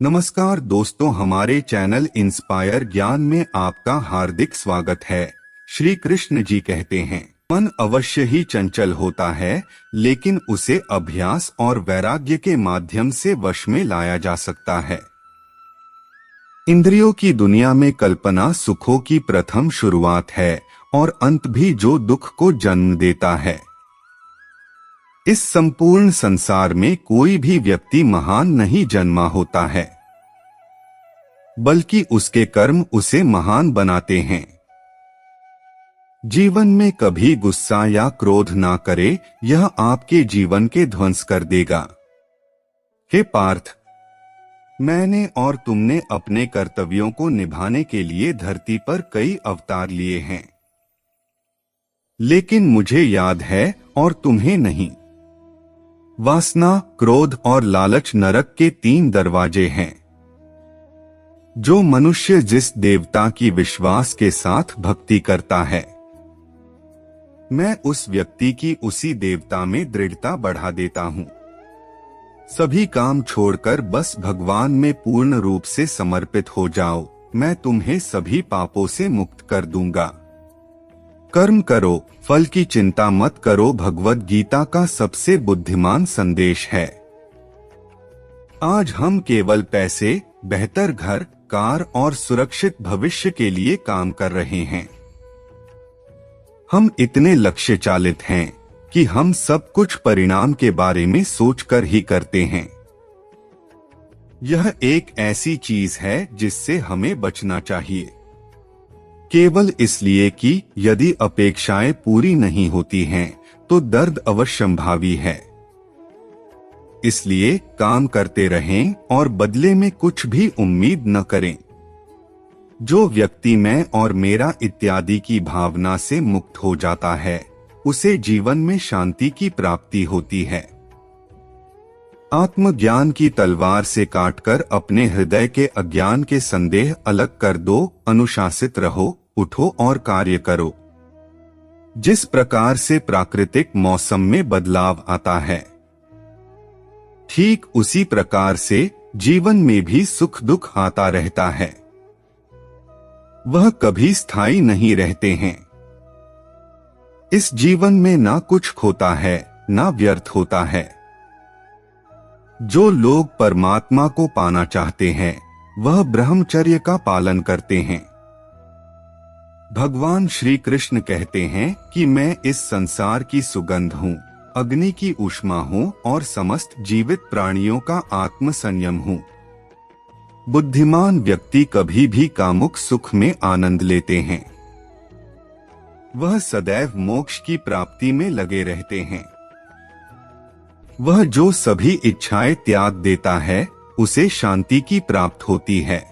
नमस्कार दोस्तों, हमारे चैनल इंस्पायर ज्ञान में आपका हार्दिक स्वागत है। श्री कृष्ण जी कहते हैं, मन अवश्य ही चंचल होता है, लेकिन उसे अभ्यास और वैराग्य के माध्यम से वश में लाया जा सकता है। इंद्रियों की दुनिया में कल्पना सुखों की प्रथम शुरुआत है और अंत भी जो दुख को जन्म देता है। इस संपूर्ण संसार में कोई भी व्यक्ति महान नहीं जन्मा होता है, बल्कि उसके कर्म उसे महान बनाते हैं। जीवन में कभी गुस्सा या क्रोध ना करे, यह आपके जीवन के ध्वंस कर देगा। हे पार्थ, मैंने और तुमने अपने कर्तव्यों को निभाने के लिए धरती पर कई अवतार लिए हैं, लेकिन मुझे याद है और तुम्हें नहीं। वासना, क्रोध और लालच नरक के 3 दरवाजे हैं। जो मनुष्य जिस देवता की विश्वास के साथ भक्ति करता है, मैं उस व्यक्ति की उसी देवता में दृढ़ता बढ़ा देता हूँ। सभी काम छोड़कर बस भगवान में पूर्ण रूप से समर्पित हो जाओ, मैं तुम्हें सभी पापों से मुक्त कर दूंगा। कर्म करो, फल की चिंता मत करो, भगवद गीता का सबसे बुद्धिमान संदेश है। आज हम केवल पैसे, बेहतर घर, कार और सुरक्षित भविष्य के लिए काम कर रहे हैं। हम इतने लक्ष्य चालित हैं कि हम सब कुछ परिणाम के बारे में सोचकर ही करते हैं। यह एक ऐसी चीज है जिससे हमें बचना चाहिए, केवल इसलिए कि यदि अपेक्षाएं पूरी नहीं होती हैं तो दर्द अवश्यंभावी है। इसलिए काम करते रहें और बदले में कुछ भी उम्मीद न करें। जो व्यक्ति मैं और मेरा इत्यादि की भावना से मुक्त हो जाता है, उसे जीवन में शांति की प्राप्ति होती है। आत्मज्ञान की तलवार से काटकर अपने हृदय के अज्ञान के संदेह अलग कर दो। अनुशासित रहो, उठो और कार्य करो। जिस प्रकार से प्राकृतिक मौसम में बदलाव आता है, ठीक उसी प्रकार से जीवन में भी सुख दुख आता रहता है। वह कभी स्थायी नहीं रहते हैं। इस जीवन में ना कुछ खोता है, ना व्यर्थ होता है। जो लोग परमात्मा को पाना चाहते हैं, वह ब्रह्मचर्य का पालन करते हैं। भगवान श्री कृष्ण कहते हैं कि मैं इस संसार की सुगंध हूँ, अग्नि की ऊष्मा हूँ और समस्त जीवित प्राणियों का आत्म संयम हूँ। बुद्धिमान व्यक्ति कभी भी कामुक सुख में आनंद लेते हैं। वह सदैव मोक्ष की प्राप्ति में लगे रहते हैं। वह जो सभी इच्छाएं त्याग देता है, उसे शांति की प्राप्त होती है।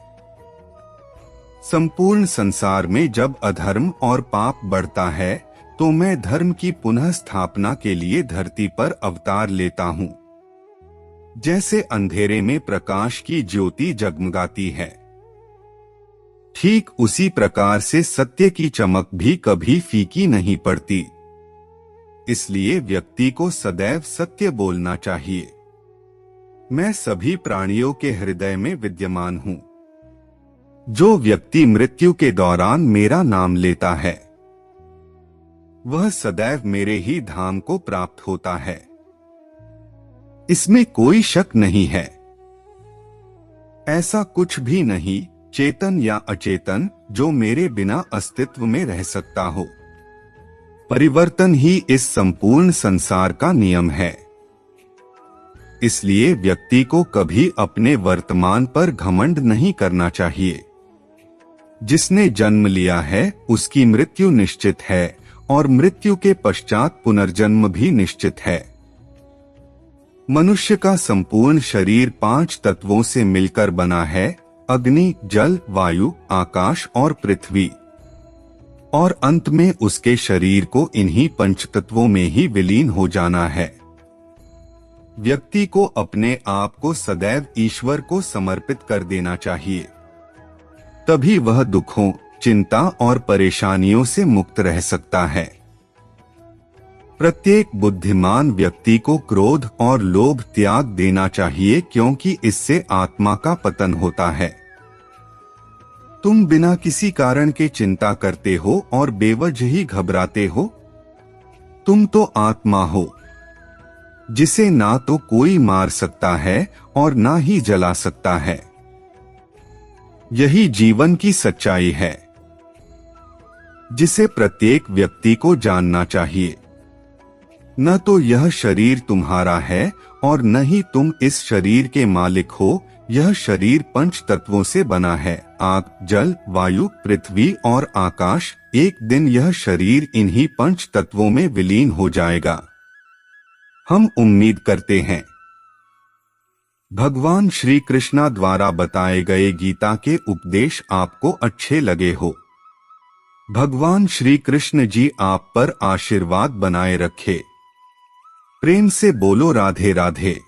संपूर्ण संसार में जब अधर्म और पाप बढ़ता है, तो मैं धर्म की पुनः स्थापना के लिए धरती पर अवतार लेता हूँ। जैसे अंधेरे में प्रकाश की ज्योति जगमगाती है, ठीक उसी प्रकार से सत्य की चमक भी कभी फीकी नहीं पड़ती। इसलिए व्यक्ति को सदैव सत्य बोलना चाहिए। मैं सभी प्राणियों के हृदय में विद्यमान हूँ। जो व्यक्ति मृत्यु के दौरान मेरा नाम लेता है, वह सदैव मेरे ही धाम को प्राप्त होता है। इसमें कोई शक नहीं है। ऐसा कुछ भी नहीं, चेतन या अचेतन, जो मेरे बिना अस्तित्व में रह सकता हो। परिवर्तन ही इस संपूर्ण संसार का नियम है। इसलिए व्यक्ति को कभी अपने वर्तमान पर घमंड नहीं करना चाहिए। जिसने जन्म लिया है, उसकी मृत्यु निश्चित है और मृत्यु के पश्चात पुनर्जन्म भी निश्चित है। मनुष्य का संपूर्ण शरीर 5 तत्वों से मिलकर बना है: अग्नि, जल, वायु, आकाश और पृथ्वी। और अंत में उसके शरीर को इन्हीं 5 तत्वों में ही विलीन हो जाना है। व्यक्ति को अपने आप को सदैव ईश्वर को समर्पित कर देना चाहिए। तभी वह दुखों, चिंता और परेशानियों से मुक्त रह सकता है। प्रत्येक बुद्धिमान व्यक्ति को क्रोध और लोभ त्याग देना चाहिए, क्योंकि इससे आत्मा का पतन होता है। तुम बिना किसी कारण के चिंता करते हो और बेवजह ही घबराते हो। तुम तो आत्मा हो, जिसे ना तो कोई मार सकता है और ना ही जला सकता है। यही जीवन की सच्चाई है, जिसे प्रत्येक व्यक्ति को जानना चाहिए। न तो यह शरीर तुम्हारा है और न ही तुम इस शरीर के मालिक हो। यह शरीर पंच तत्वों से बना है, आग, जल, वायु, पृथ्वी और आकाश। एक दिन यह शरीर इन्हीं पंच तत्वों में विलीन हो जाएगा। हम उम्मीद करते हैं भगवान श्री कृष्णा द्वारा बताए गए गीता के उपदेश आपको अच्छे लगे हो। भगवान श्री कृष्ण जी आप पर आशीर्वाद बनाए रखे। प्रेम से बोलो राधे राधे।